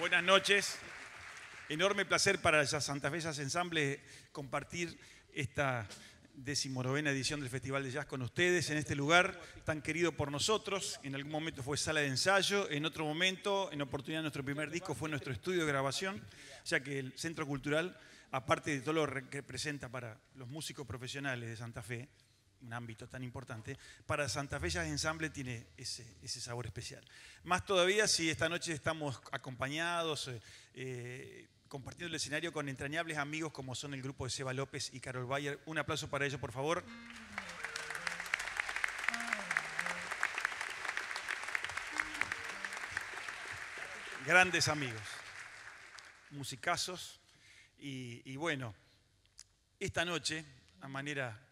Buenas noches. Enorme placer para la Santa Fe Jazz Ensemble compartir esta 19ª edición del Festival de Jazz con ustedes en este lugar tan querido por nosotros. En algún momento fue sala de ensayo, en otro momento, en oportunidad de nuestro primer disco, fue nuestro estudio de grabación, ya que el Centro Cultural, aparte de todo lo que representa para los músicos profesionales de Santa Fe, un ámbito tan importante, para Santa Fe Jazz Ensemble tiene ese sabor especial. Más todavía si esta noche estamos acompañados, compartiendo el escenario con entrañables amigos como son el grupo de Seba López y Carol Bayer. Un aplauso para ellos, por favor. Grandes amigos, musicazos y bueno, esta noche, a manera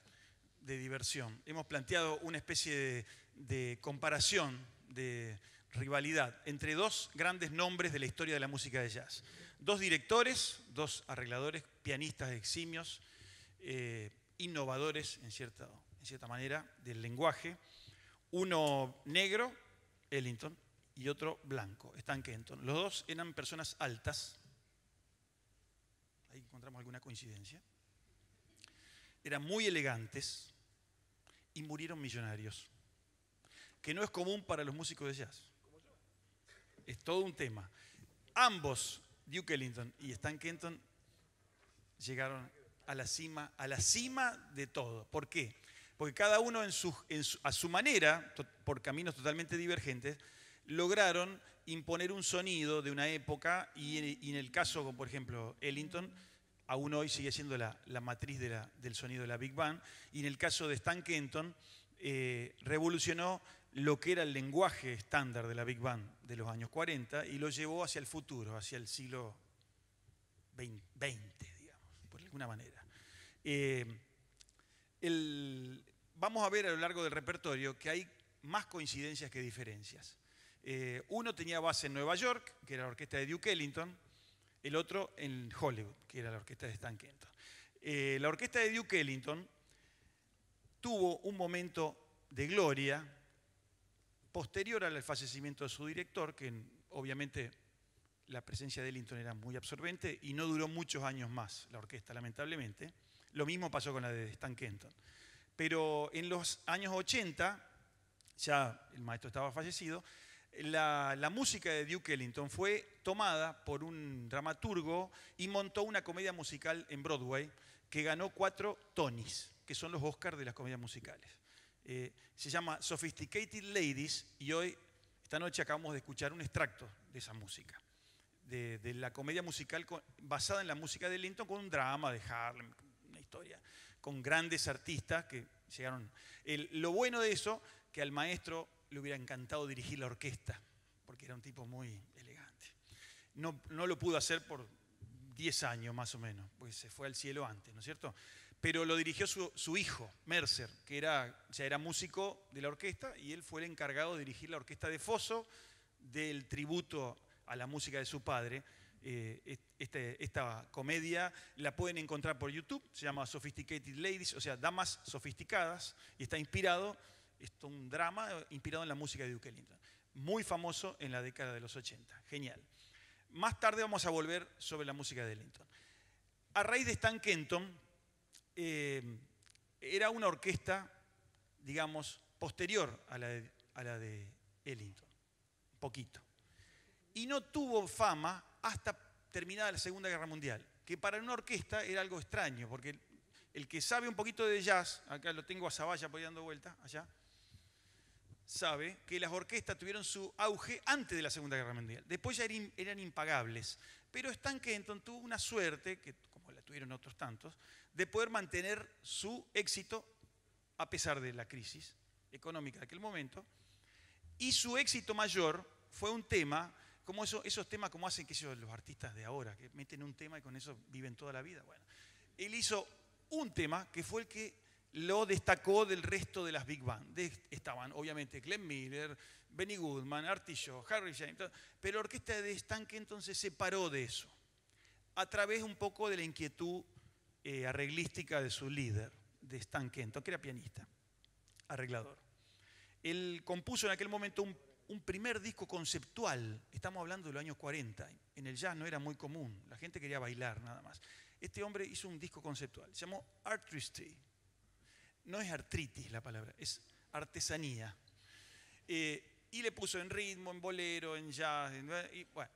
de diversión, hemos planteado una especie de comparación, de rivalidad entre dos grandes nombres de la historia de la música de jazz. Dos directores, dos arregladores, pianistas eximios, innovadores en cierta manera del lenguaje. Uno negro, Ellington, y otro blanco, Stan Kenton. Los dos eran personas altas. Ahí encontramos alguna coincidencia. Eran muy elegantes y murieron millonarios, que no es común para los músicos de jazz. Es todo un tema. Ambos, Duke Ellington y Stan Kenton, llegaron a la cima de todo. ¿Por qué? Porque cada uno a su manera, por caminos totalmente divergentes, lograron imponer un sonido de una época y en el caso, como por ejemplo, Ellington, aún hoy sigue siendo la matriz del sonido de la Big Band, y en el caso de Stan Kenton, revolucionó lo que era el lenguaje estándar de la Big Band de los años 40 y lo llevó hacia el futuro, hacia el siglo XX, digamos, por alguna manera. Vamos a ver a lo largo del repertorio que hay más coincidencias que diferencias. Uno tenía base en Nueva York, que era la orquesta de Duke Ellington, el otro en Hollywood, que era la orquesta de Stan Kenton. La orquesta de Duke Ellington tuvo un momento de gloria posterior al fallecimiento de su director, que obviamente la presencia de Ellington era muy absorbente y no duró muchos años más la orquesta, lamentablemente. Lo mismo pasó con la de Stan Kenton. Pero en los años 80, ya el maestro estaba fallecido, la música de Duke Ellington fue tomada por un dramaturgo y montó una comedia musical en Broadway que ganó 4 Tonys, que son los Oscars de las comedias musicales. Se llama Sophisticated Ladies y esta noche acabamos de escuchar un extracto de esa música, de la comedia musical basada en la música de Ellington con un drama de Harlem, una historia con grandes artistas que llegaron. Lo bueno de eso, que al maestro le hubiera encantado dirigir la orquesta, porque era un tipo muy elegante. No lo pudo hacer por 10 años más o menos, porque se fue al cielo antes, ¿no es cierto? Pero lo dirigió su hijo, Mercer, que ya era músico de la orquesta, y él fue el encargado de dirigir la orquesta de foso del tributo a la música de su padre. Esta comedia la pueden encontrar por YouTube, se llama Sophisticated Ladies, o sea, damas sofisticadas, y está inspirado, es un drama inspirado en la música de Duke Ellington. Muy famoso en la década de los 80, genial. Más tarde vamos a volver sobre la música de Ellington. A raíz de Stan Kenton, era una orquesta, digamos, posterior a la de Ellington, un poquito. Y no tuvo fama hasta terminada la Segunda Guerra Mundial, que para una orquesta era algo extraño, porque el que sabe un poquito de jazz, acá lo tengo a Zavalla por ahí dando vuelta, allá, sabe que las orquestas tuvieron su auge antes de la Segunda Guerra Mundial. Después ya eran impagables. Pero Stan Kenton tuvo una suerte, que, como la tuvieron otros tantos, de poder mantener su éxito a pesar de la crisis económica de aquel momento. Y su éxito mayor fue un tema, como esos temas como hacen los artistas de ahora, que meten un tema y con eso viven toda la vida. Bueno, él hizo un tema que fue el que lo destacó del resto de las Big Band. Estaban obviamente Glenn Miller, Benny Goodman, Artie Shaw, Harry James, pero la orquesta de Stan Kenton se separó de eso, a través un poco de la inquietud arreglística de su líder, de Stan Kenton, que era pianista, arreglador. Él compuso en aquel momento un primer disco conceptual. Estamos hablando de los años 40. En el jazz no era muy común. La gente quería bailar nada más. Este hombre hizo un disco conceptual. Se llamó Artistry. No es artritis la palabra, es artesanía. Y le puso en ritmo, en bolero, en jazz. Y, bueno,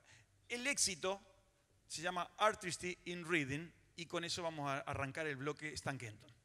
el éxito se llama Artistry in Rhythm y con eso vamos a arrancar el bloque Stan Kenton.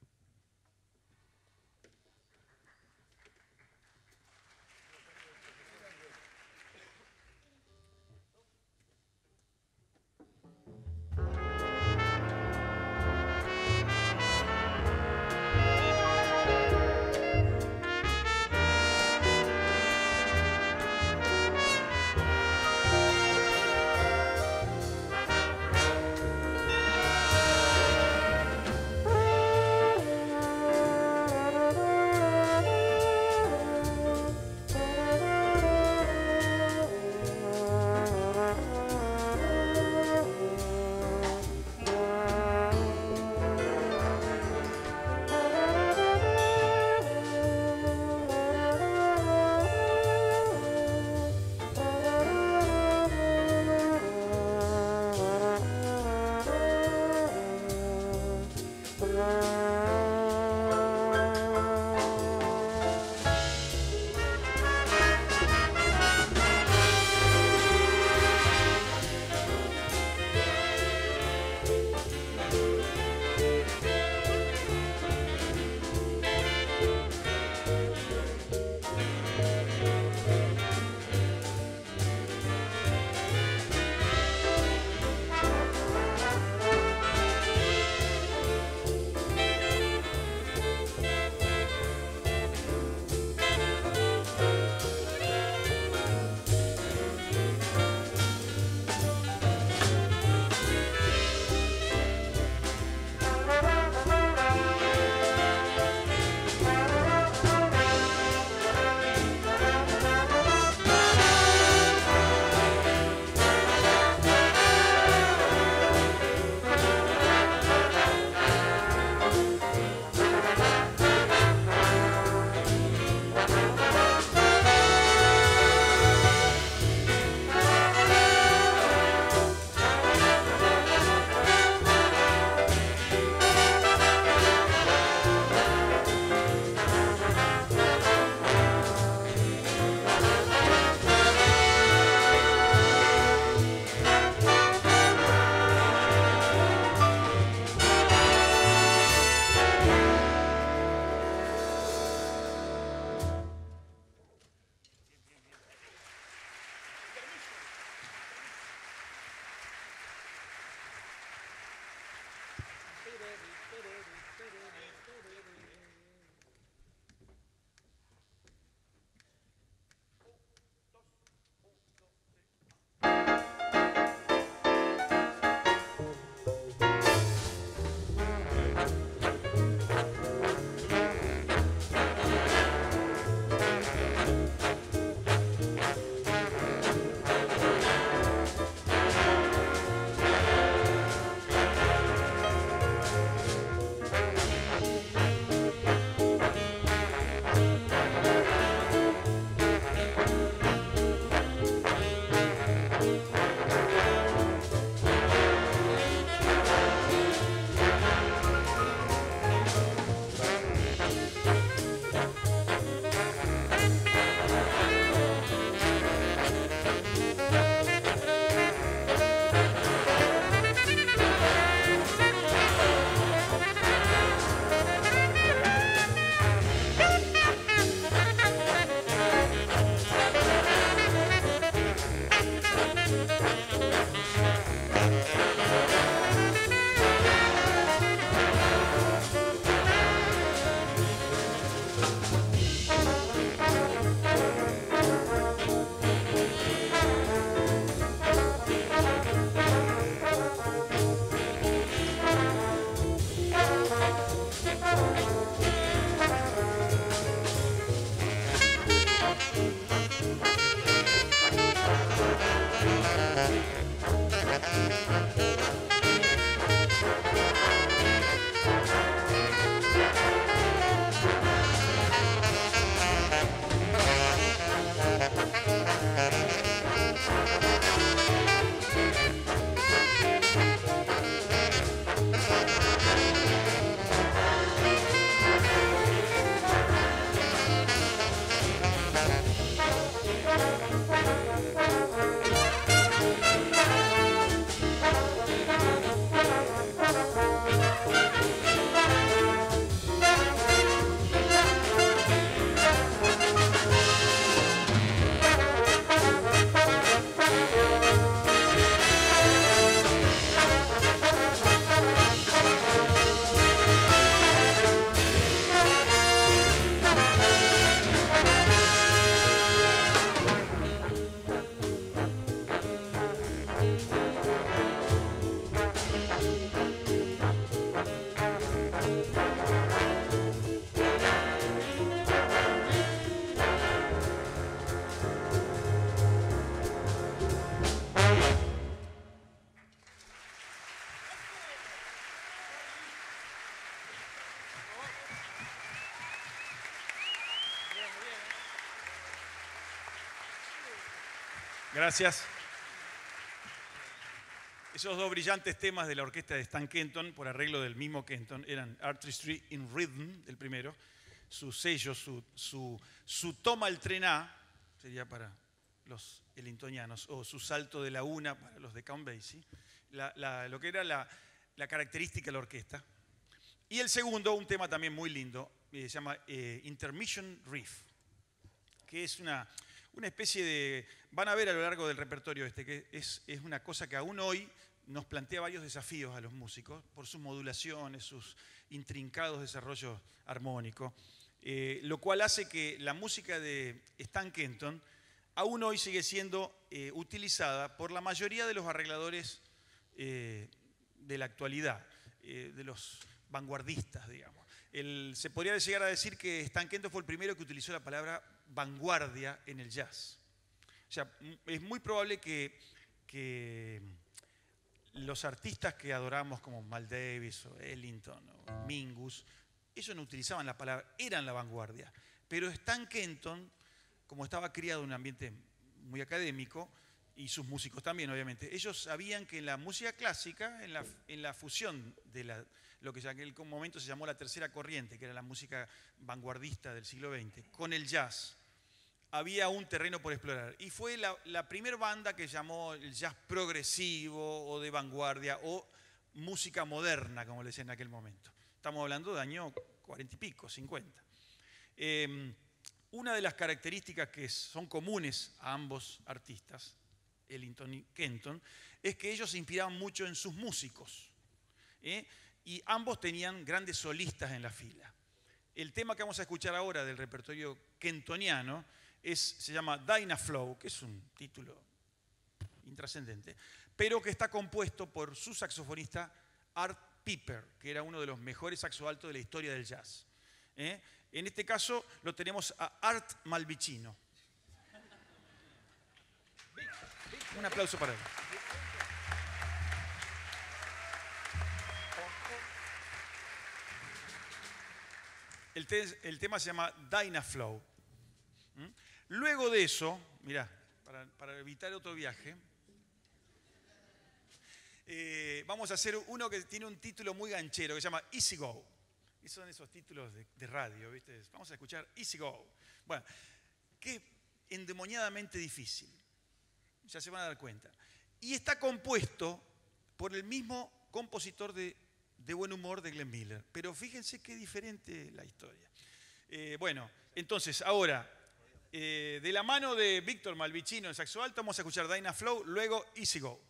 Gracias. Esos dos brillantes temas de la orquesta de Stan Kenton, por arreglo del mismo Kenton, eran Artistry in Rhythm, el primero, su sello, su toma al tren A, sería para los elintonianos, o su salto de la una para los de Count Basie, lo que era la característica de la orquesta. Y el segundo, un tema también muy lindo, se llama Intermission Riff, que es una especie de... Van a ver a lo largo del repertorio que es una cosa que aún hoy nos plantea varios desafíos a los músicos por sus modulaciones, sus intrincados desarrollos armónicos, lo cual hace que la música de Stan Kenton aún hoy sigue siendo utilizada por la mayoría de los arregladores de la actualidad, de los vanguardistas, digamos. Se podría llegar a decir que Stan Kenton fue el primero que utilizó la palabra vanguardia en el jazz. O sea, es muy probable que los artistas que adoramos como Miles Davis o Ellington o Mingus, ellos no utilizaban la palabra, eran la vanguardia. Pero Stan Kenton, como estaba criado en un ambiente muy académico, y sus músicos también, obviamente, ellos sabían que en la música clásica, en la fusión de lo que en aquel momento se llamó la tercera corriente, que era la música vanguardista del siglo XX, con el jazz, había un terreno por explorar. Y fue la primera banda que llamó el jazz progresivo o de vanguardia o música moderna, como le decían en aquel momento. Estamos hablando de años 40 y pico, 50. Una de las características que son comunes a ambos artistas, Ellington y Kenton, es que ellos se inspiraban mucho en sus músicos. Y ambos tenían grandes solistas en la fila. El tema que vamos a escuchar ahora del repertorio kentoniano se llama Dynaflow, que es un título intrascendente, pero que está compuesto por su saxofonista Art Piper, que era uno de los mejores saxo altos de la historia del jazz. En este caso lo tenemos a Art Malvicino. Un aplauso para él. El tema se llama Dynaflow. Luego de eso, mirá, para evitar otro viaje, vamos a hacer uno que tiene un título muy ganchero, que se llama Easy Go. Y son esos títulos de radio, ¿viste? Vamos a escuchar Easy Go. Bueno, que endemoniadamente difícil. Ya se van a dar cuenta. Y está compuesto por el mismo compositor de Buen Humor de Glenn Miller. Pero fíjense qué diferente la historia. Bueno, entonces, ahora, de la mano de Víctor Malvicino en saxo alto, vamos a escuchar Dynaflow, luego Easy Go.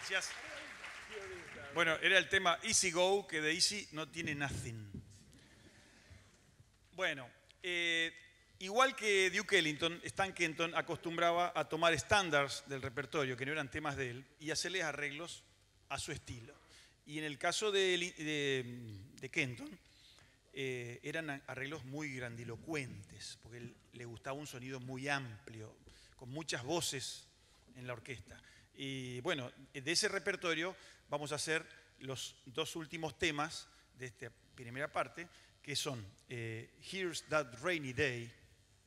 Gracias. Bueno, era el tema Easy Go, que de Easy no tiene nothing. Bueno, igual que Duke Ellington, Stan Kenton acostumbraba a tomar estándares del repertorio, que no eran temas de él, y hacerles arreglos a su estilo. Y en el caso de Kenton, eran arreglos muy grandilocuentes, porque él le gustaba un sonido muy amplio, con muchas voces en la orquesta. Y bueno, de ese repertorio vamos a hacer los dos últimos temas de esta primera parte, que son Here's That Rainy Day,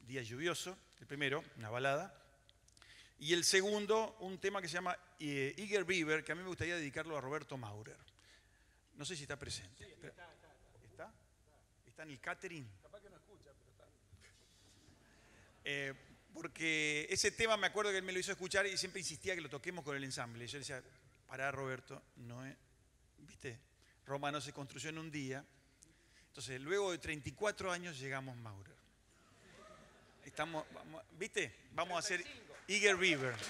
Día Lluvioso, el primero, una balada, y el segundo, un tema que se llama Eager Beaver, que a mí me gustaría dedicarlo a Roberto Maurer. No sé si está presente. Sí, está. ¿Está? ¿Está en el catering? Capaz que no escucha, pero está. Porque ese tema me acuerdo que él me lo hizo escuchar y siempre insistía que lo toquemos con el ensamble. Y yo le decía, pará Roberto, no es, ¿viste? Roma no se construyó en un día. Entonces, luego de 34 años llegamos Maurer. Estamos, ¿viste? Vamos 35. A hacer Eager Beaver. 35.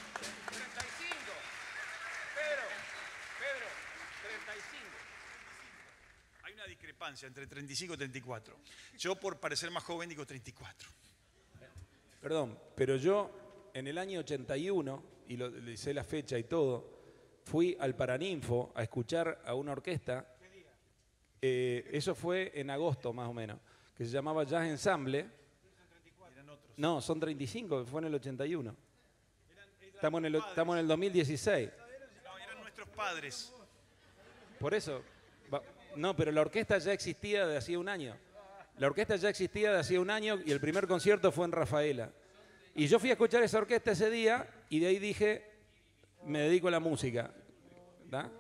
Pedro, 35. Hay una discrepancia entre 35 y 34. Yo, por parecer más joven, digo 34. Perdón, pero yo en el año 81, y le sé la fecha y todo, fui al Paraninfo a escuchar a una orquesta. Eso fue en agosto más o menos, que se llamaba Jazz Ensemble. No, son 35, fue en el 81. Estamos en el 2016. No, eran nuestros padres. Por eso, no, pero la orquesta ya existía de hacía un año. La orquesta ya existía de hacía un año y el primer concierto fue en Rafaela. Y yo fui a escuchar esa orquesta ese día y de ahí dije, me dedico a la música. ¿Da?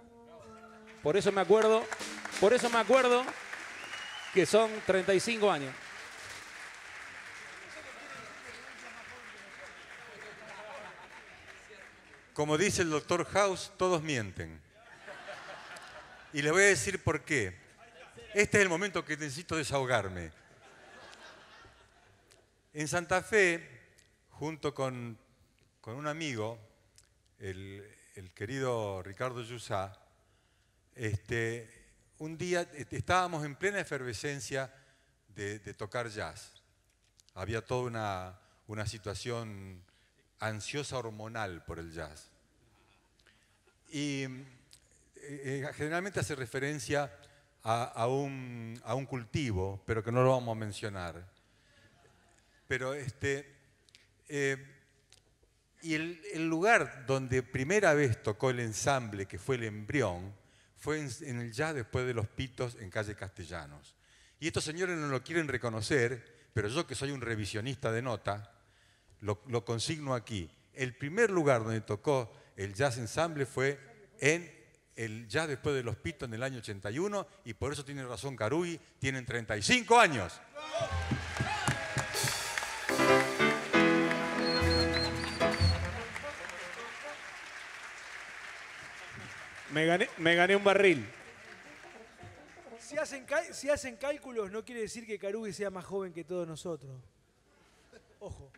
Por eso me acuerdo que son 35 años. Como dice el doctor House, todos mienten. Y les voy a decir por qué. Este es el momento que necesito desahogarme. En Santa Fe, junto con un amigo, el querido Ricardo Yusá, un día estábamos en plena efervescencia de tocar jazz. Había toda una situación ansiosa hormonal por el jazz. Y generalmente hace referencia a un cultivo, pero que no lo vamos a mencionar. Pero y el lugar donde primera vez tocó el ensamble, que fue el Embrión, fue en el Jazz Después de los Pitos en calle Castellanos. Y estos señores no lo quieren reconocer, pero yo, que soy un revisionista de nota, lo consigno aquí. El primer lugar donde tocó el Jazz Ensemble fue en el Jazz Después de los Pitos en el año 81, y por eso tiene razón Carugui, tienen 35 años. Me gané un barril. Si hacen cálculos, no quiere decir que Carugui sea más joven que todos nosotros. Ojo.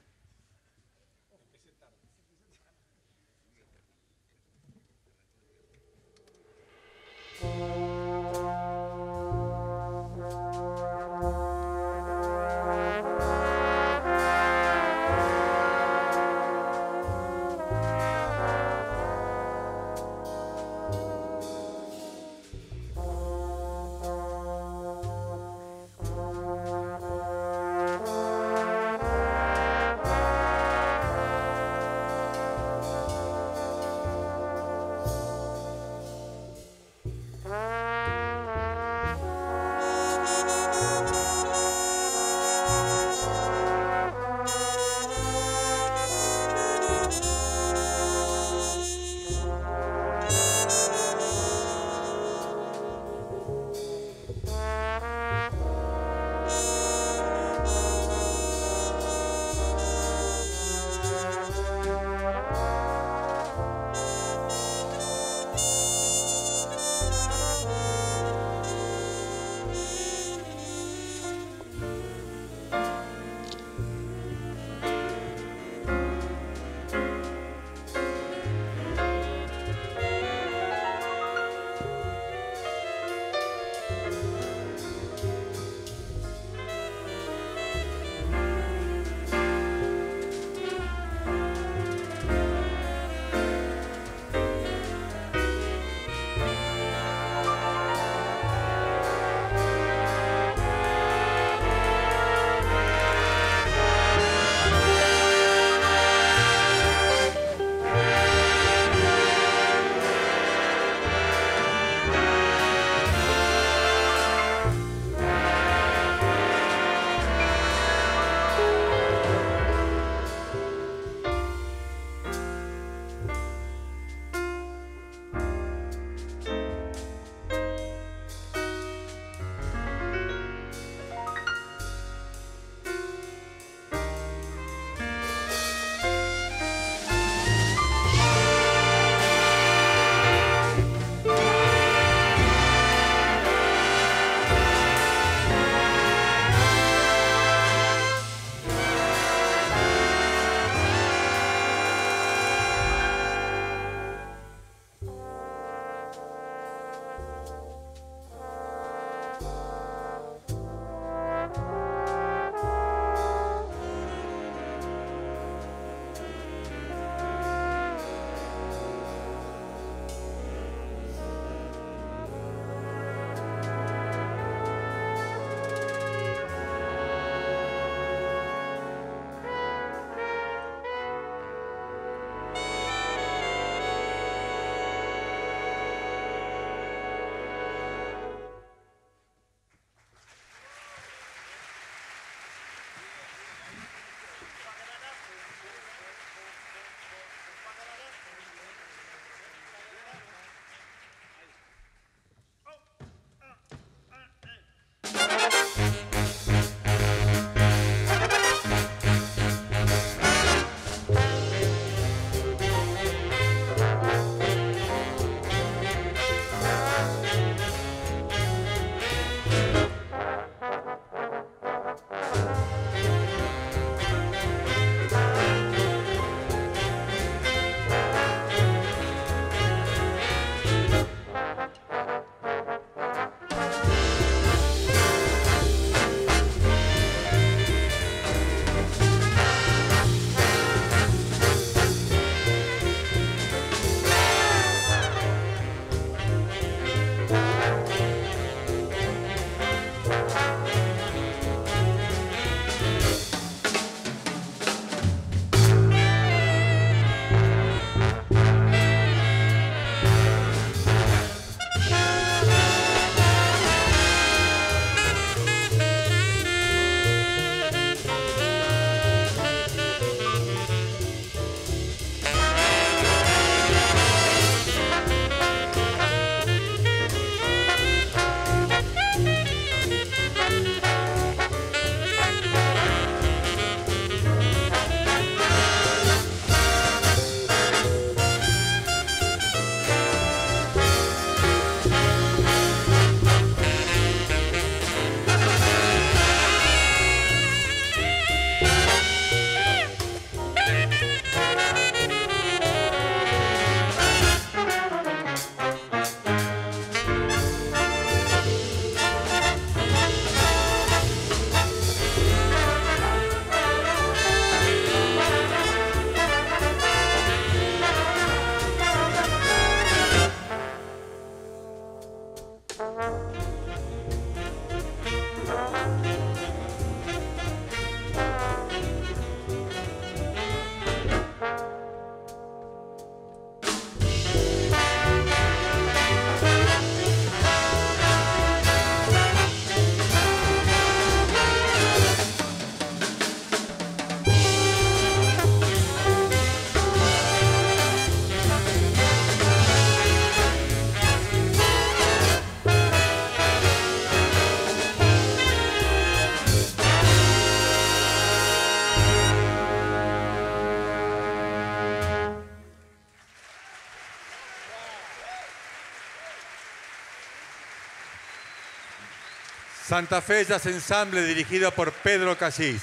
Santa Fe Jazz Ensemble, dirigido por Pedro Casís.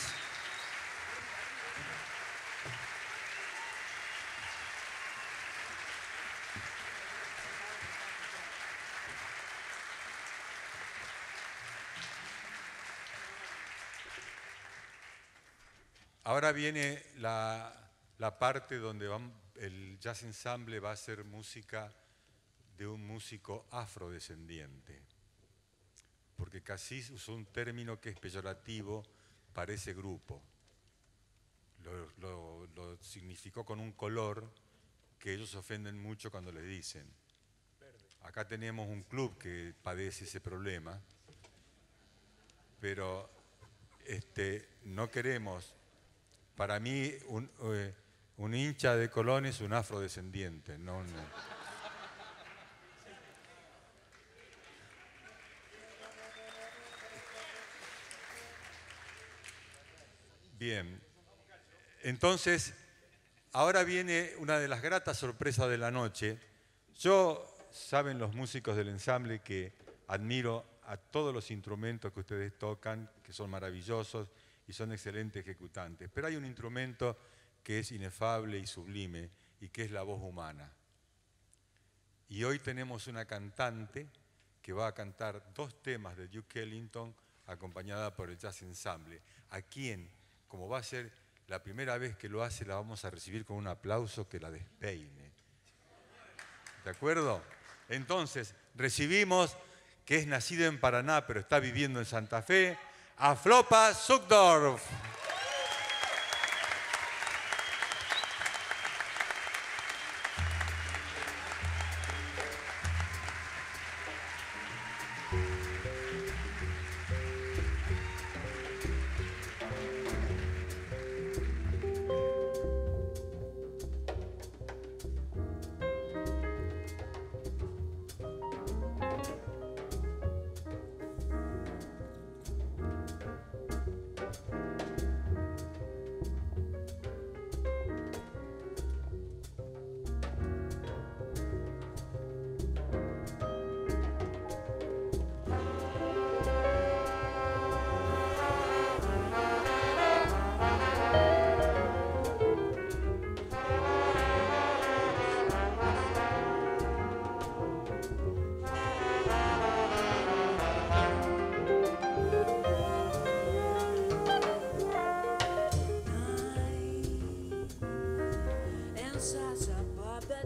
Ahora viene la parte donde el Jazz Ensemble va a hacer música de un músico afrodescendiente. Porque Casís usó un término que es peyorativo para ese grupo. Lo significó con un color que ellos ofenden mucho cuando les dicen. Acá tenemos un club que padece ese problema, pero no queremos. Para mí, un hincha de Colón es un afrodescendiente, no. Bien, entonces, ahora viene una de las gratas sorpresas de la noche. Saben los músicos del ensamble que admiro a todos los instrumentos que ustedes tocan, que son maravillosos y son excelentes ejecutantes. Pero hay un instrumento que es inefable y sublime y que es la voz humana. Y hoy tenemos una cantante que va a cantar 2 temas de Duke Ellington acompañada por el Jazz Ensemble, a quien, como va a ser la primera vez que lo hace, la vamos a recibir con un aplauso que la despeine. ¿De acuerdo? Entonces, recibimos, que es nacido en Paraná, pero está viviendo en Santa Fe, a Flopa Zuckdorf.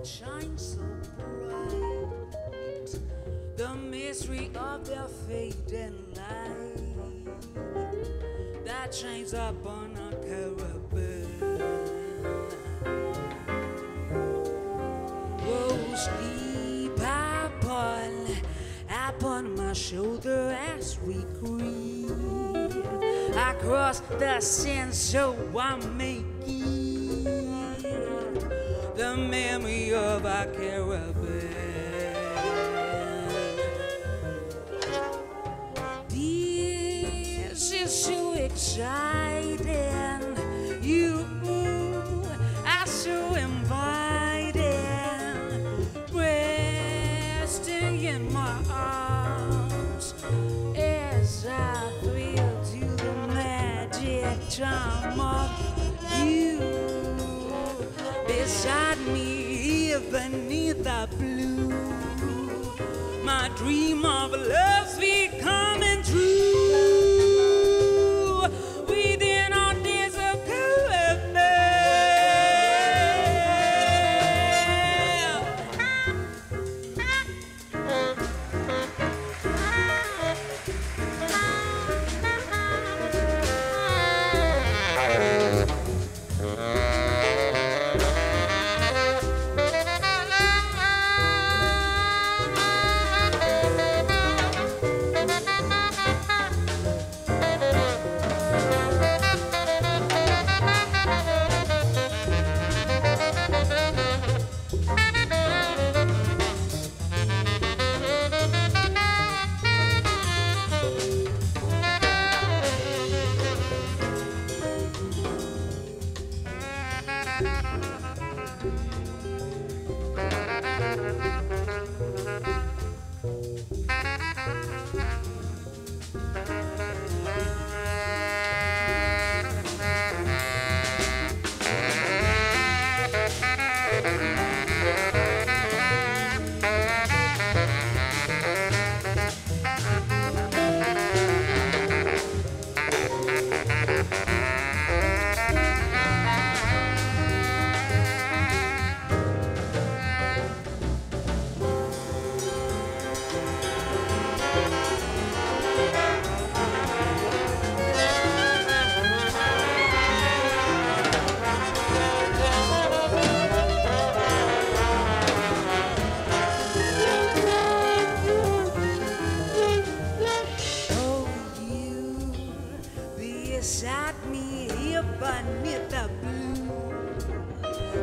Shines so bright, the mystery of their fading light that shines upon a caravan. Oh, sleep upon my shoulder as we creep across the sand, so I may keep the memory of our caravan. This is so exciting. You are so inviting. Resting in my arms as I thrill to the magic charm of you. Beside me, here beneath the blue, my dream of love's becoming true. Within our days of caravan. here beneath the blue.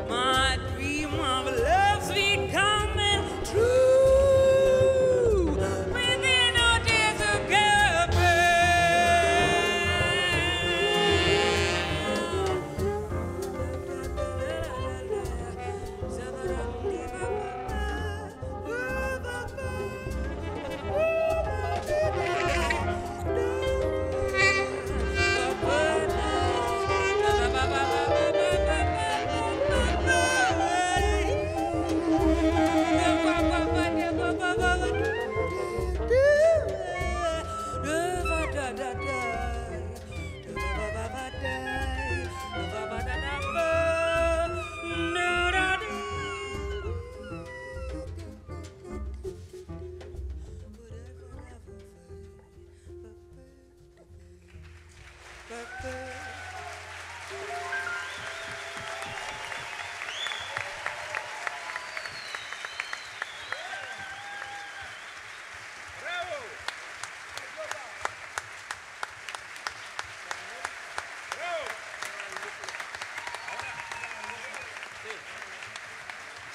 My dream of love sweet coming true. Within no days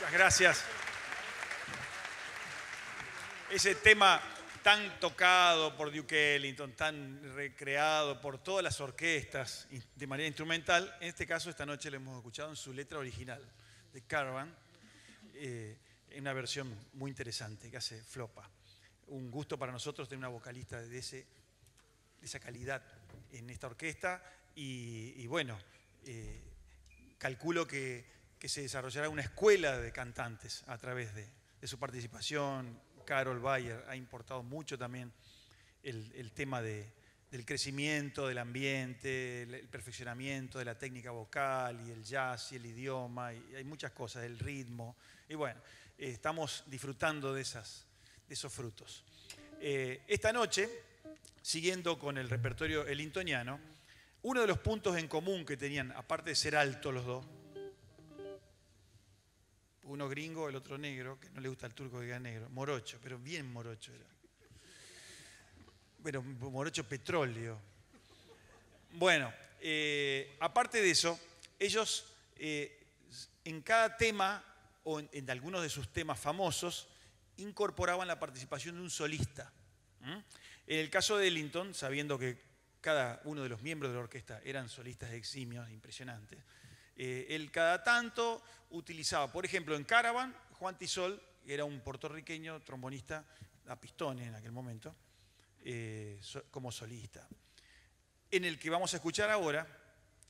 Muchas gracias. Ese tema tan tocado por Duke Ellington, tan recreado por todas las orquestas de manera instrumental, en este caso esta noche lo hemos escuchado en su letra original, de Caravan, en una versión muy interesante que hace Flopa. Un gusto para nosotros tener una vocalista de esa calidad en esta orquesta y bueno, calculo que se desarrollará una escuela de cantantes a través de su participación. Carol Bayer ha importado mucho también el tema del crecimiento del ambiente, el perfeccionamiento de la técnica vocal y el jazz y el idioma, y hay muchas cosas, el ritmo. Y bueno, estamos disfrutando de esos frutos. Esta noche, siguiendo con el repertorio ellingtoniano, uno de los puntos en común que tenían, aparte de ser altos los dos, uno gringo, el otro negro, que no le gusta al turco que diga negro, morocho, pero bien morocho era. Bueno, morocho petróleo. Bueno, aparte de eso, ellos en cada tema, o en algunos de sus temas famosos, incorporaban la participación de un solista. En el caso de Ellington, sabiendo que cada uno de los miembros de la orquesta eran solistas eximios, impresionantes, él cada tanto utilizaba, por ejemplo, en Caravan, Juan Tisol, que era un puertorriqueño trombonista a pistones en aquel momento, como solista. En el que vamos a escuchar ahora,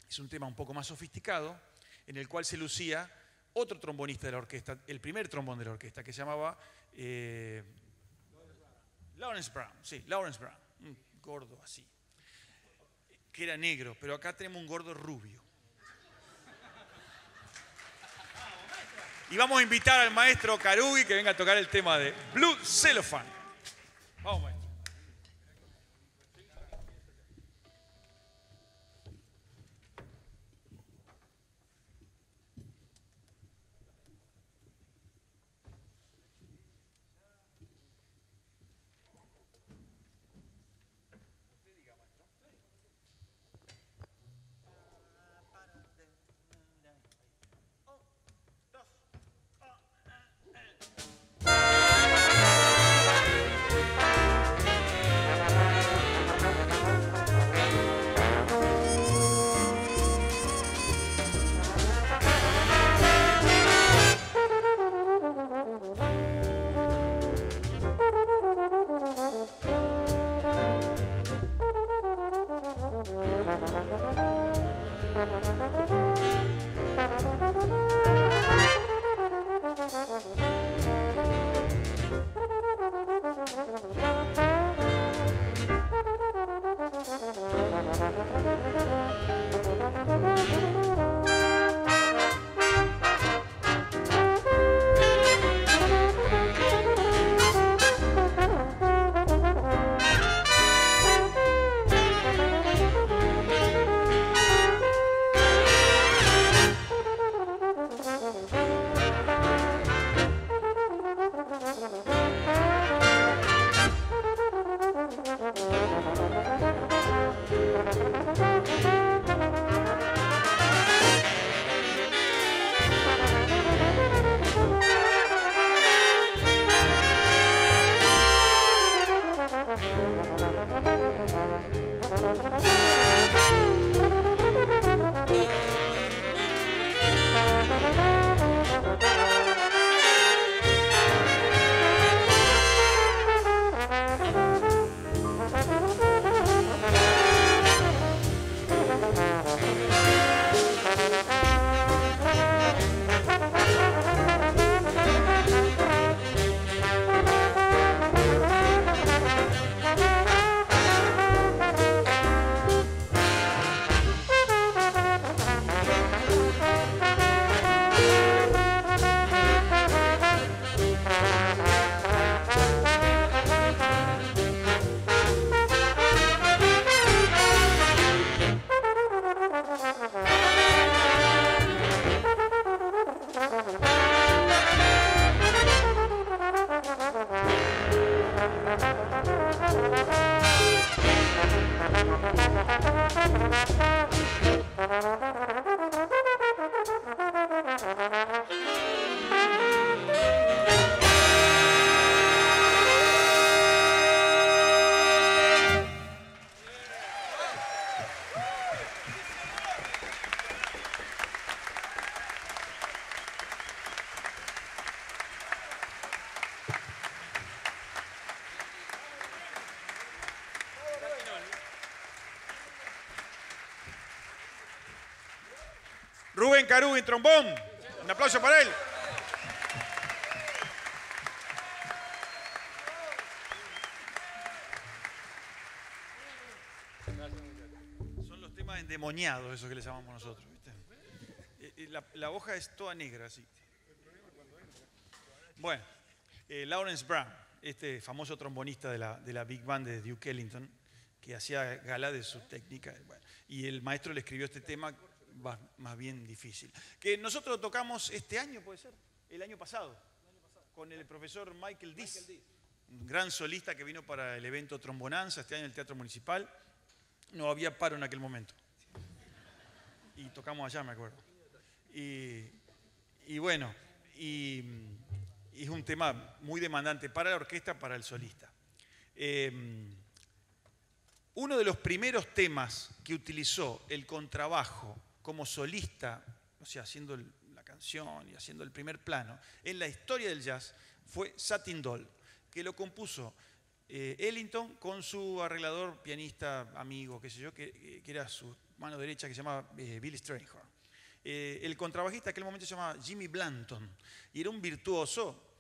es un tema un poco más sofisticado, en el cual se lucía otro trombonista de la orquesta, el primer trombón de la orquesta, que se llamaba Lawrence Brown, sí, Lawrence Brown, un gordo así, que era negro, pero acá tenemos un gordo rubio. Y vamos a invitar al maestro Karugi que venga a tocar el tema de Blue Cellophane. Vamos, maestro. Rubén Carú en trombón. Un aplauso para él. Son los temas endemoniados, esos que le llamamos nosotros, ¿viste? La hoja es toda negra, así. Bueno, Lawrence Brown, este famoso trombonista de la Big Band de Duke Ellington, que hacía gala de su técnica. Bueno, y el maestro le escribió este tema más bien difícil. Que nosotros tocamos este año, puede ser, el año pasado, con el profesor Michael Dees, un gran solista que vino para el evento Trombonanza, este año en el Teatro Municipal. No había paro en aquel momento. Y tocamos allá, me acuerdo. Y bueno, y es un tema muy demandante para la orquesta, para el solista. Uno de los primeros temas que utilizó el contrabajo como solista, o sea, haciendo la canción y haciendo el primer plano, en la historia del jazz, fue Satin Doll, que lo compuso Ellington con su arreglador, pianista, amigo, qué sé yo, que era su mano derecha, que se llamaba Billy Strayhorn. El contrabajista en aquel momento se llamaba Jimmy Blanton, y era un virtuoso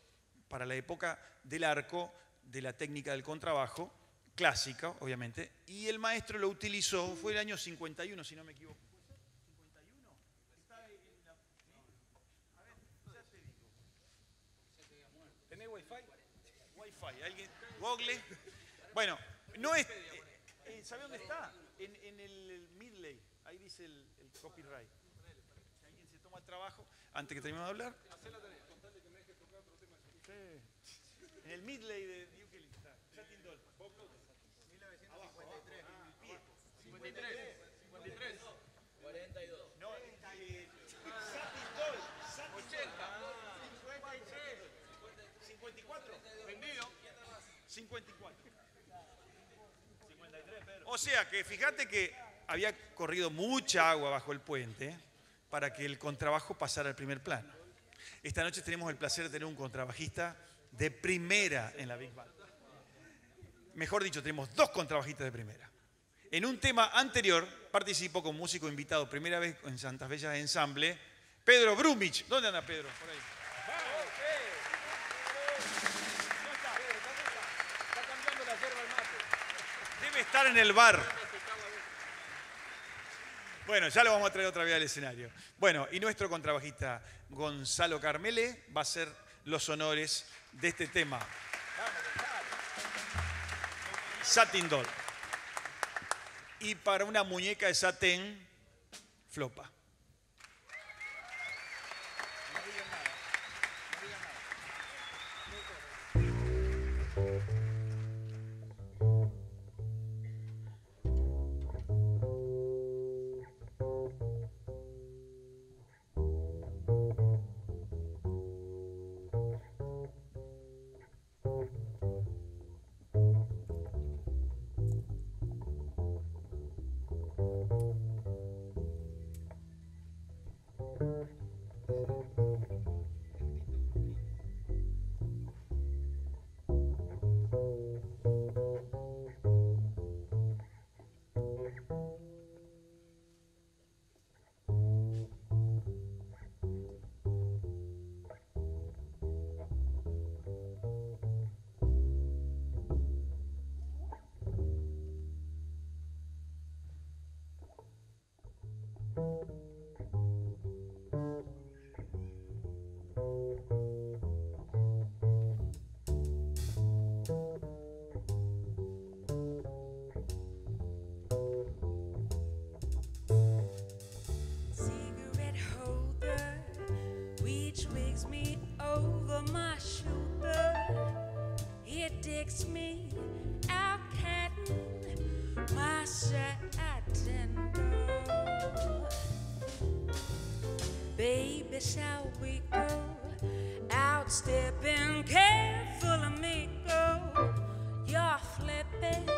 para la época del arco, de la técnica del contrabajo, clásica, obviamente, y el maestro lo utilizó, fue el año 51, si no me equivoco. ¿Tenés wifi? Wi-Fi, ¿alguien? Google. Bueno, no es. ¿Sabe dónde está? En el Midley. Ahí dice el copyright. Si alguien se toma el trabajo, antes que terminemos de hablar. Sí. En el Midley de Duke Ellington. Satin Doll. 1953. 53. 53. 42. No, Satin Doll. 80. 54. Vendido. 54. 53, Pedro. O sea que fíjate que había corrido mucha agua bajo el puente para que el contrabajo pasara al primer plano. Esta noche tenemos el placer de tener un contrabajista de primera en la Big Band. Mejor dicho, tenemos dos contrabajistas de primera. En un tema anterior participó como músico invitado, primera vez en Santa Fe Jazz Ensemble, Pedro Brumich. ¿Dónde anda Pedro? Por ahí. Debe estar en el bar. Bueno, ya lo vamos a traer otra vez al escenario. Bueno, y nuestro contrabajista Gonzalo Carmele va a hacer los honores de este tema. Satin Doll. Y para una muñeca de satén, flopa. Baby, shall we go out stepping careful and me go? You're flipping,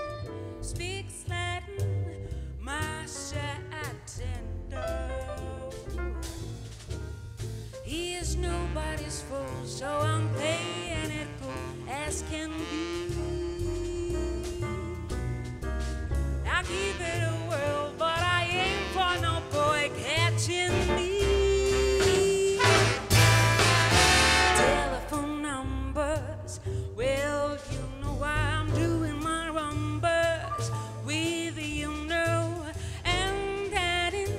speaks Latin, my tender. He is nobody's fool, so I'm playing it cool as can be. I give it a whirl, but I ain't for no boy catching me. Telephone numbers, well, you know why I'm doing my rumbers with you know, and that in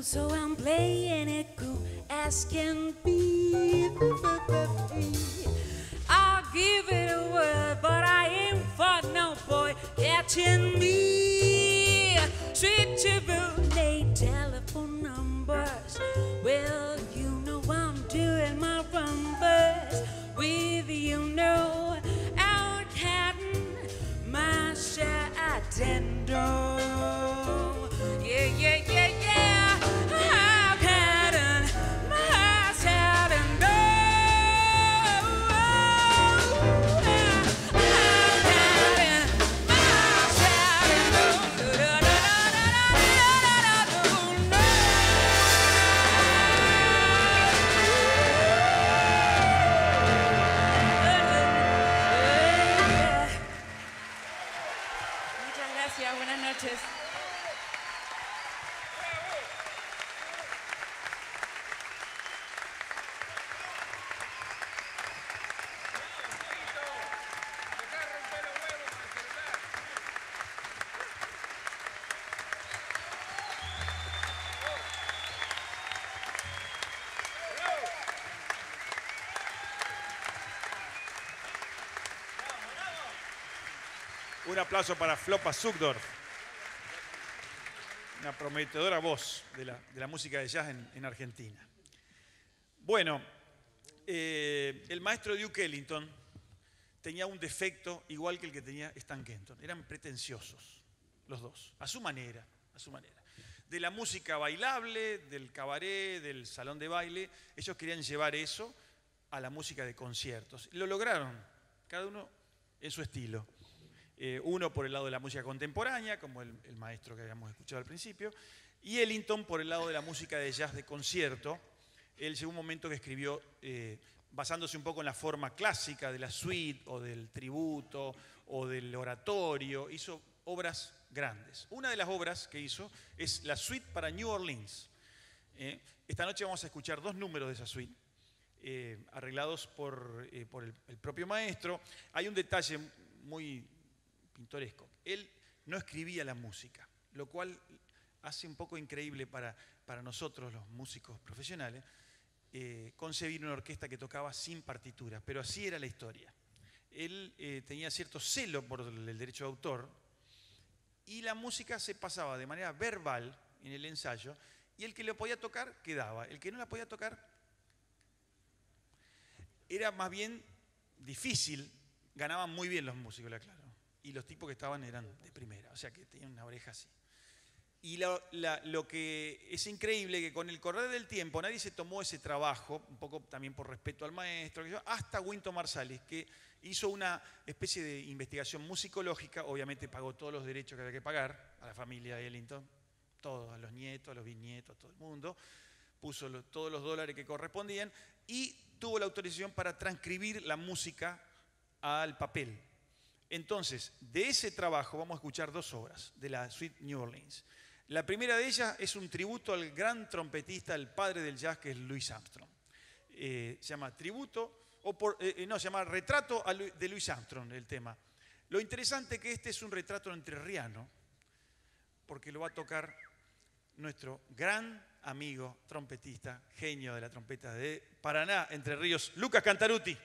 so I'm playing it cool as can be. I'll give it a whirl, but I ain't for no boy catching me. Sweet Chevrolet telephone numbers, well, you know I'm doing my rumbers with, you know, out catting my Shatendo. Yeah, yeah, yeah, yeah. Out catting my Shatendo. Out catting my Muchas gracias, buenas noches. Un aplauso para Flopa Zugdorf, una prometedora voz de la música de jazz en Argentina. Bueno, el maestro Duke Ellington tenía un defecto igual que el que tenía Stan Kenton. Eran pretenciosos, los dos, a su manera, a su manera. De la música bailable, del cabaret, del salón de baile, ellos querían llevar eso a la música de conciertos. Lo lograron, cada uno en su estilo. Uno por el lado de la música contemporánea, como el maestro que habíamos escuchado al principio, y Ellington por el lado de la música de jazz de concierto. Él llegó un momento que escribió, basándose un poco en la forma clásica de la suite o del tributo o del oratorio, hizo obras grandes. Una de las obras que hizo es la suite para New Orleans. Esta noche vamos a escuchar 2 números de esa suite, arreglados por el propio maestro. Hay un detalle muy pintoresco. Él no escribía la música, lo cual hace un poco increíble para nosotros, los músicos profesionales, concebir una orquesta que tocaba sin partitura, pero así era la historia. Él tenía cierto celo por el derecho de autor y la música se pasaba de manera verbal en el ensayo y el que lo podía tocar quedaba, el que no la podía tocar era más bien difícil, ganaban muy bien los músicos, la aclaro, y los tipos que estaban eran de primera, o sea que tenían una oreja así. Y lo que es increíble que con el correr del tiempo nadie se tomó ese trabajo, un poco también por respeto al maestro, hasta Wynton Marsalis, que hizo una especie de investigación musicológica, obviamente pagó todos los derechos que había que pagar a la familia Ellington, todos, a los nietos, a los bisnietos, a todo el mundo, puso todos los dólares que correspondían y tuvo la autorización para transcribir la música al papel. Entonces, de ese trabajo vamos a escuchar 2 obras de la suite New Orleans. La primera de ellas es un tributo al gran trompetista, el padre del jazz, que es Louis Armstrong. Se llama Tributo, se llama Retrato de Louis Armstrong, el tema. Lo interesante es que este es un retrato entrerriano, porque lo va a tocar nuestro gran amigo trompetista, genio de la trompeta de Paraná, Entre Ríos, Lucas Cantarutti.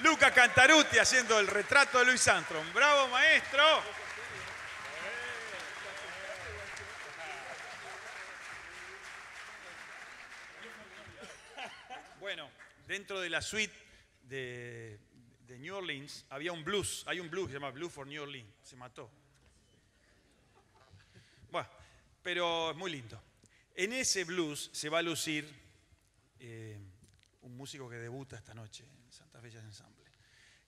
Luca Cantarutti haciendo el retrato de Louis Armstrong. ¡Bravo, maestro! Bueno, dentro de la suite de New Orleans había un blues. Hay un blues que se llama Blues for New Orleans. Se mató. Bueno, pero es muy lindo. En ese blues se va a lucir un músico que debuta esta noche en Santa Fe Jazz Ensemble,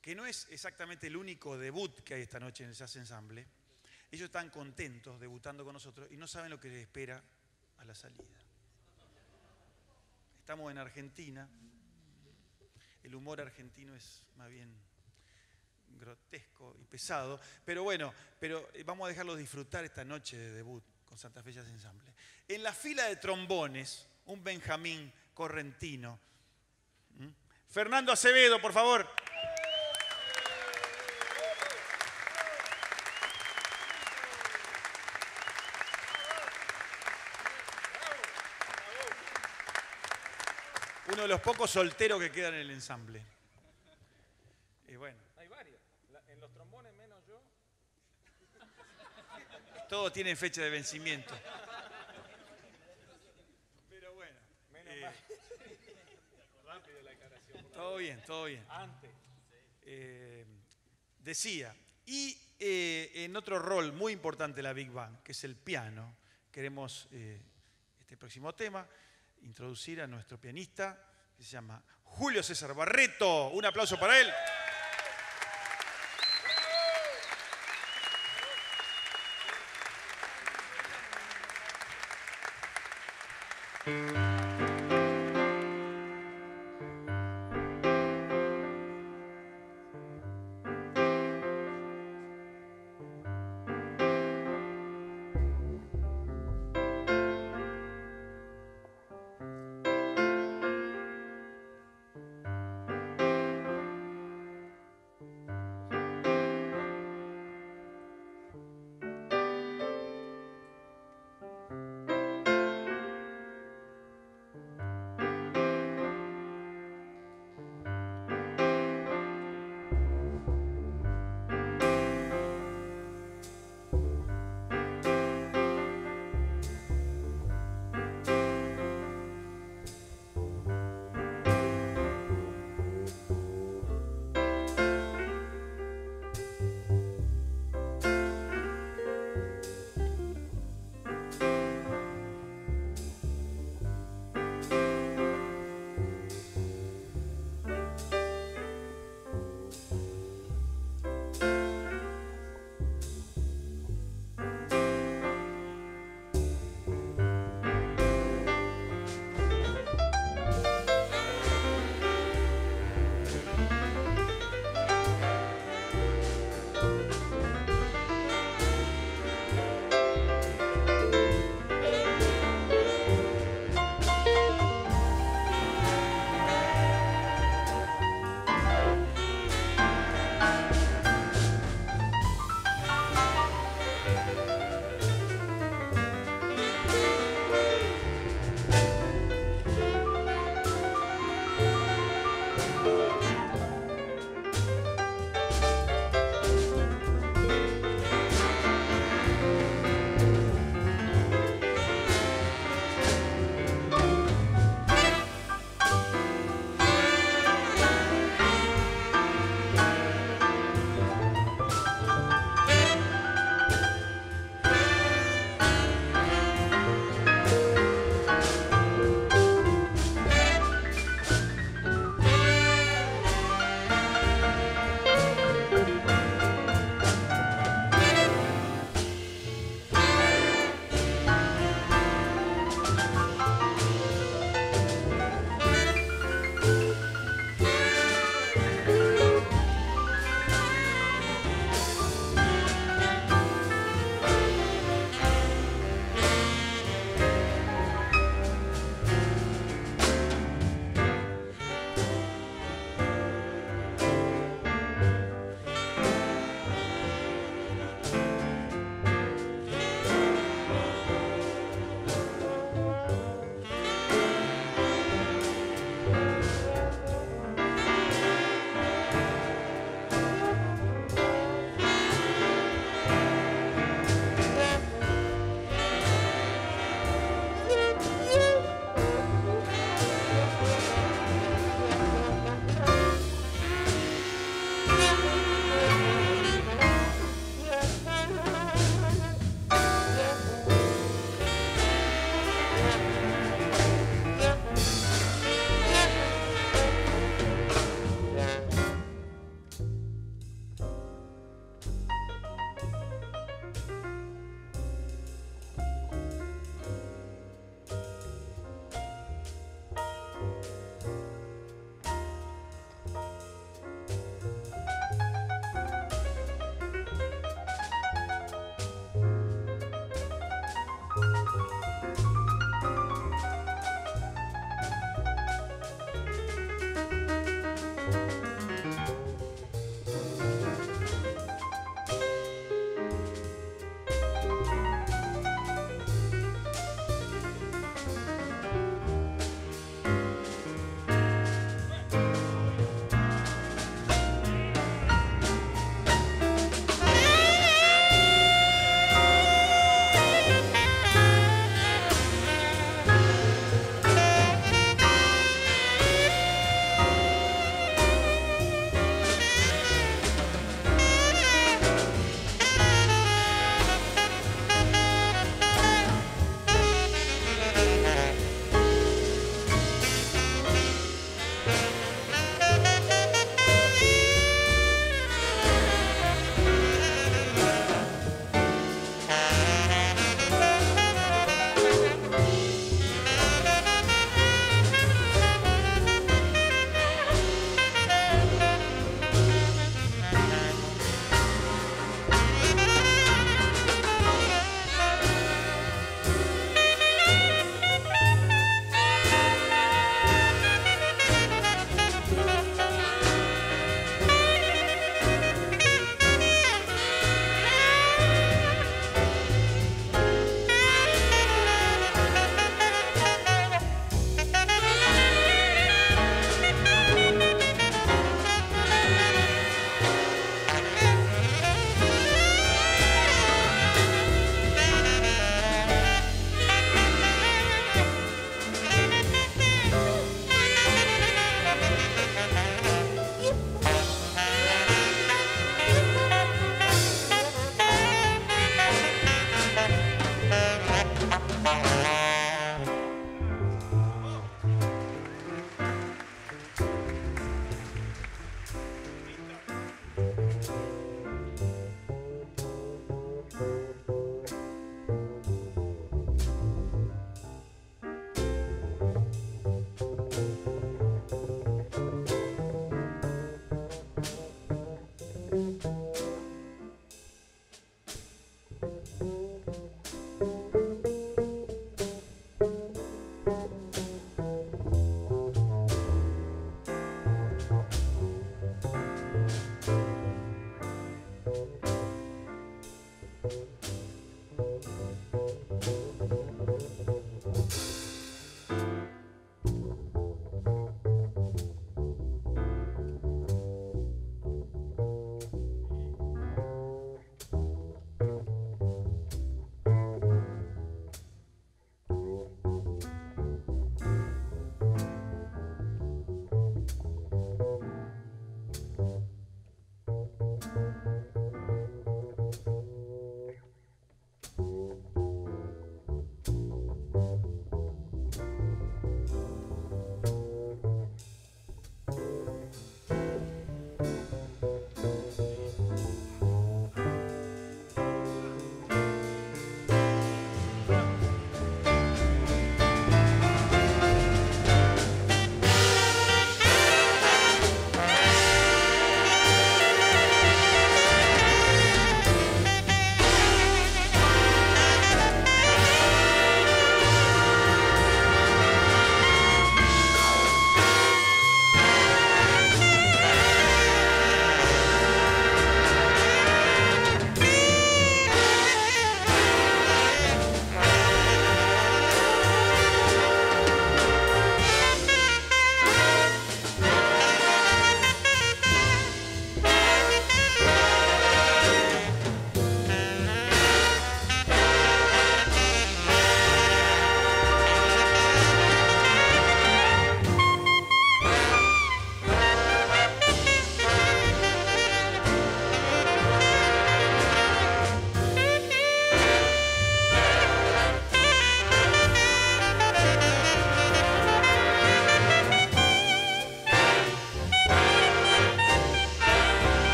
que no es exactamente el único debut que hay esta noche en el Jazz Ensemble. Ellos están contentos debutando con nosotros y no saben lo que les espera a la salida. Estamos en Argentina. El humor argentino es más bien grotesco y pesado, pero bueno, vamos a dejarlos disfrutar esta noche de debut con Santa Fe Jazz Ensemble. En la fila de trombones, un Benjamín correntino. Fernando Acevedo, por favor. Uno de los pocos solteros que quedan en el ensamble. Y bueno. Hay varios. En los trombones menos yo. Todos tienen fecha de vencimiento. Pero bueno. Rápido la aclaración. Todo bien, todo bien. Antes. Decía, y en otro rol muy importante de la Big Band, que es el piano, queremos, este próximo tema, introducir a nuestro pianista, que se llama Julio César Barreto. Un aplauso para él.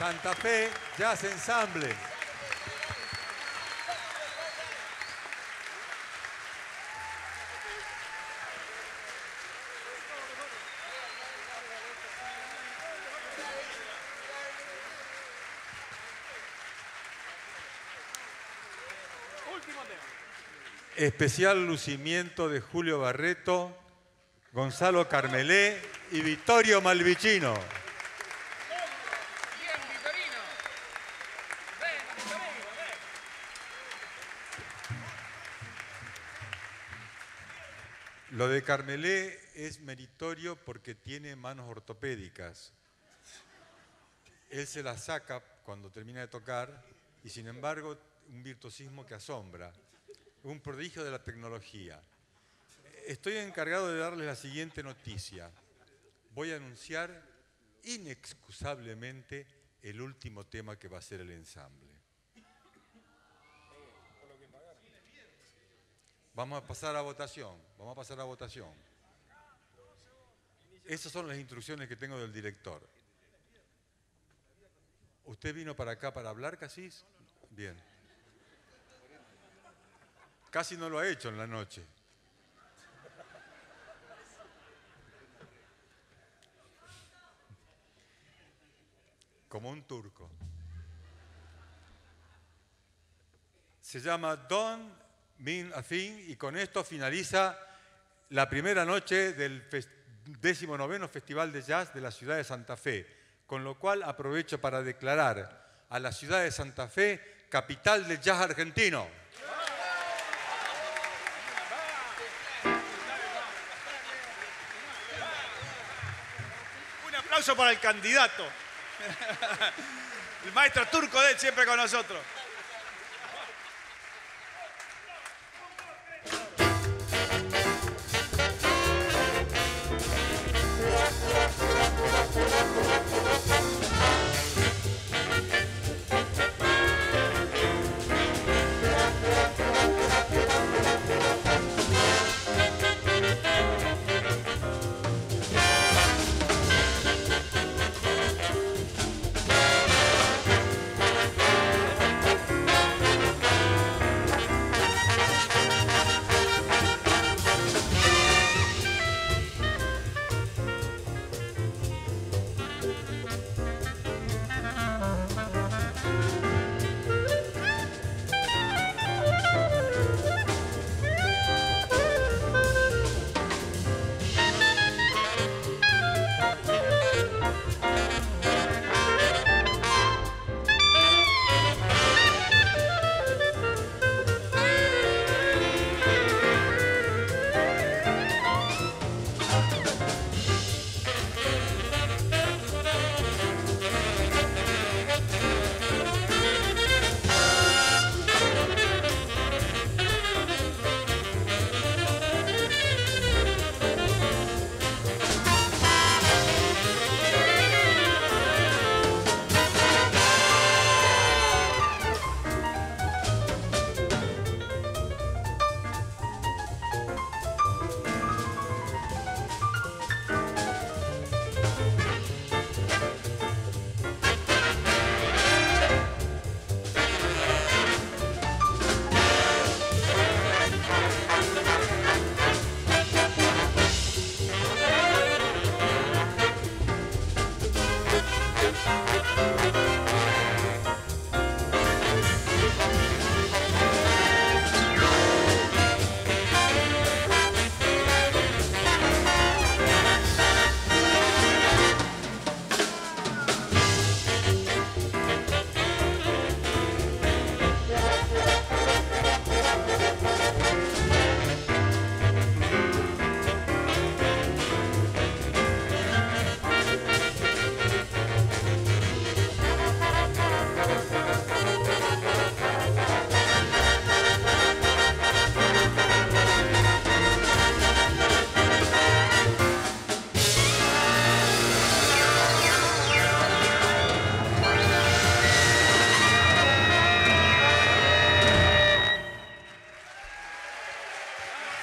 Santa Fe Jazz Ensemble. Especial lucimiento de Julio Barreto, Gonzalo Carmelé y Vittorio Malvicino. Lo de Carmelé es meritorio porque tiene manos ortopédicas. Él se las saca cuando termina de tocar y sin embargo un virtuosismo que asombra. Un prodigio de la tecnología. Estoy encargado de darles la siguiente noticia. Voy a anunciar inexcusablemente el último tema que va a ser el ensamble. Vamos a pasar a votación. Esas son las instrucciones que tengo del director. ¿Usted vino para acá para hablar, Casís? Bien. Casi no lo ha hecho en la noche. Como un turco. Se llama Don't Mean a Thing y con esto finaliza la primera noche del 19º Festival de Jazz de la ciudad de Santa Fe, con lo cual aprovecho para declarar a la ciudad de Santa Fe capital del jazz argentino. Un aplauso para el candidato. El maestro turco de él siempre con nosotros.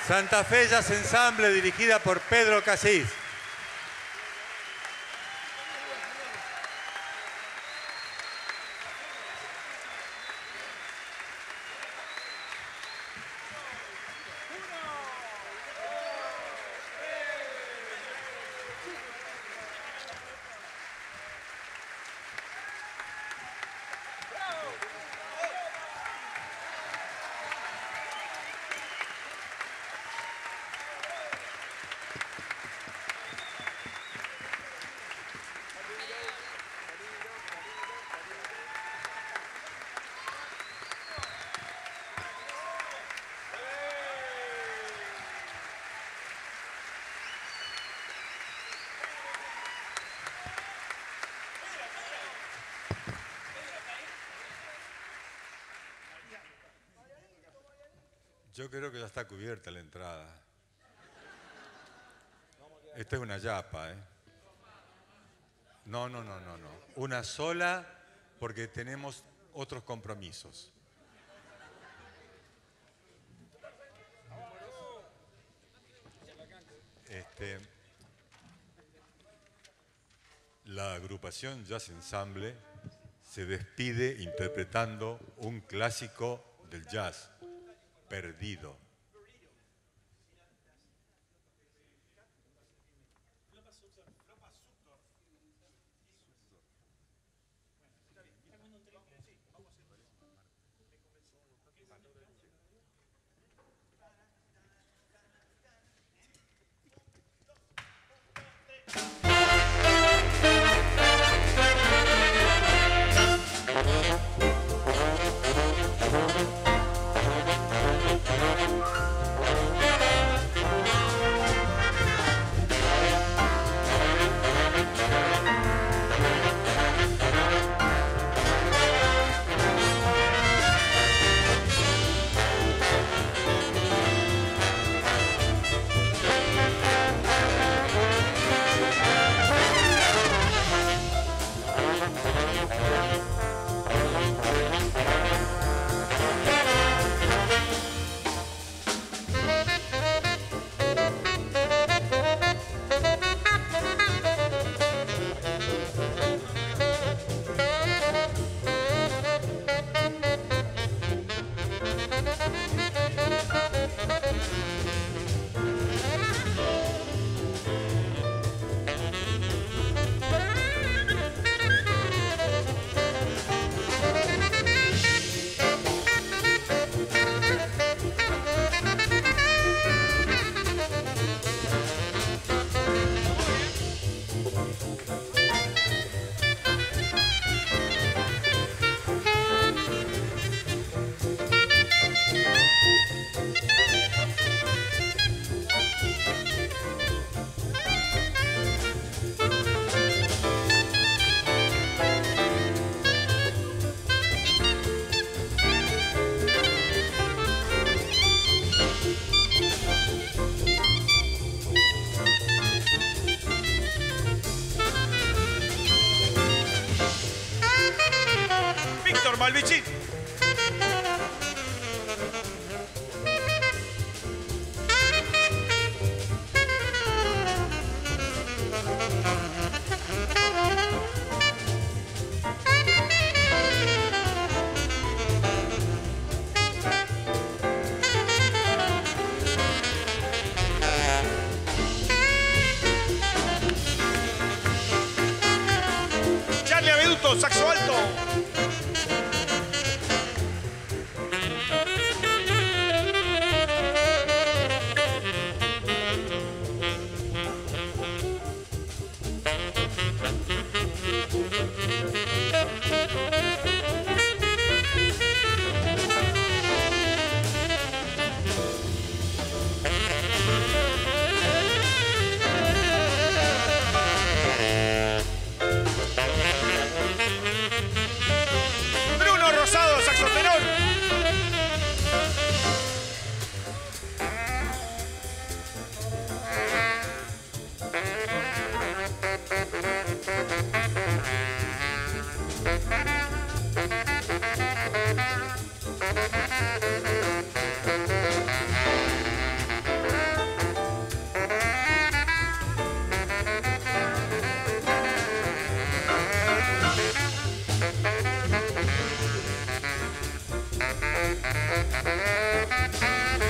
Santa Fe Jazz Ensemble, dirigida por Pedro Casís. Yo creo que ya está cubierta la entrada. Esta es una yapa, ¿eh? No. Una sola porque tenemos otros compromisos. La agrupación Jazz Ensemble se despide interpretando un clásico del jazz, Perdido. Malvicín. Charlie Abeduto, saxo alto.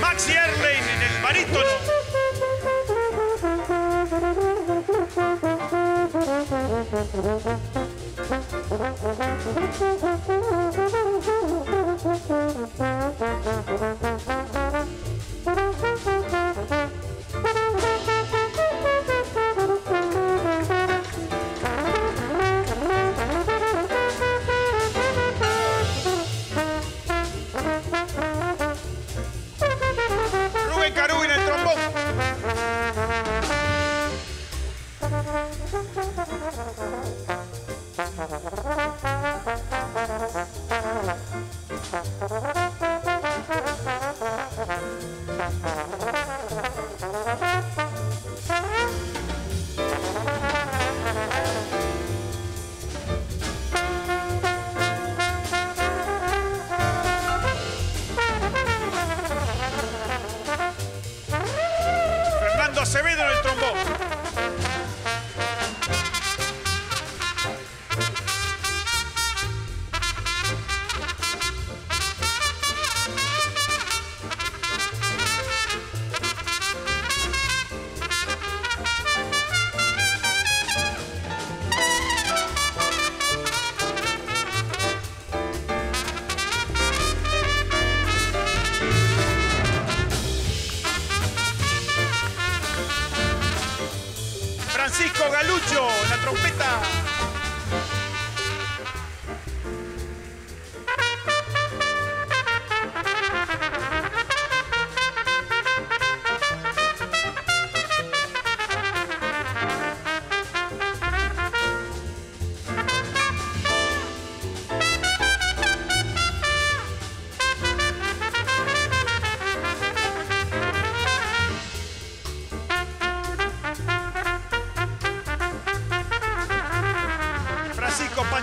Maxi Erlein en el barítono. Rubén Carú en el trombón.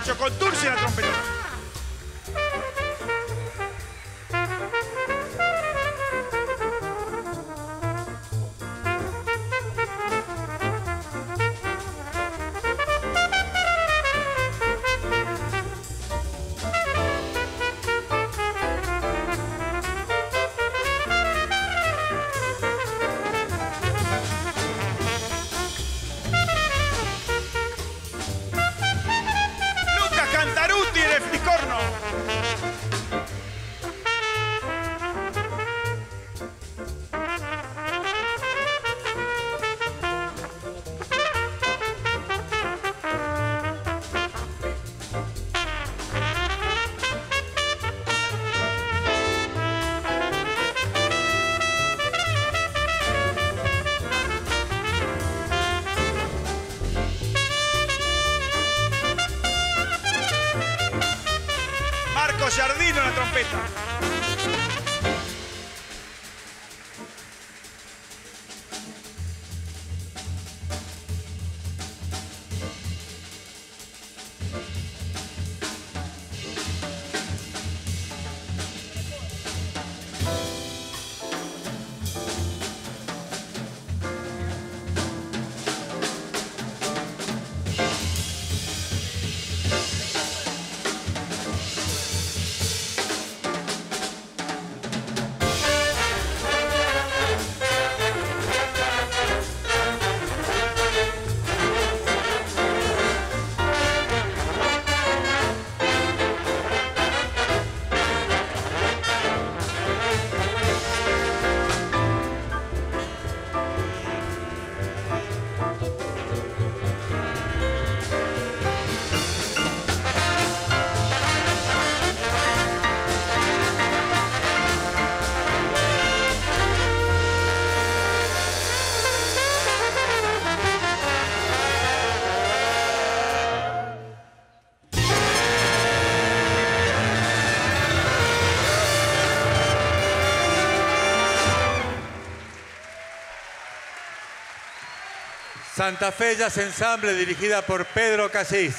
Pancho Contursi en la trompeta. Cantaruti de Flicorno. Marco Giardino en la trompeta. Santa Fe Jazz Ensemble, dirigida por Pedro Casís.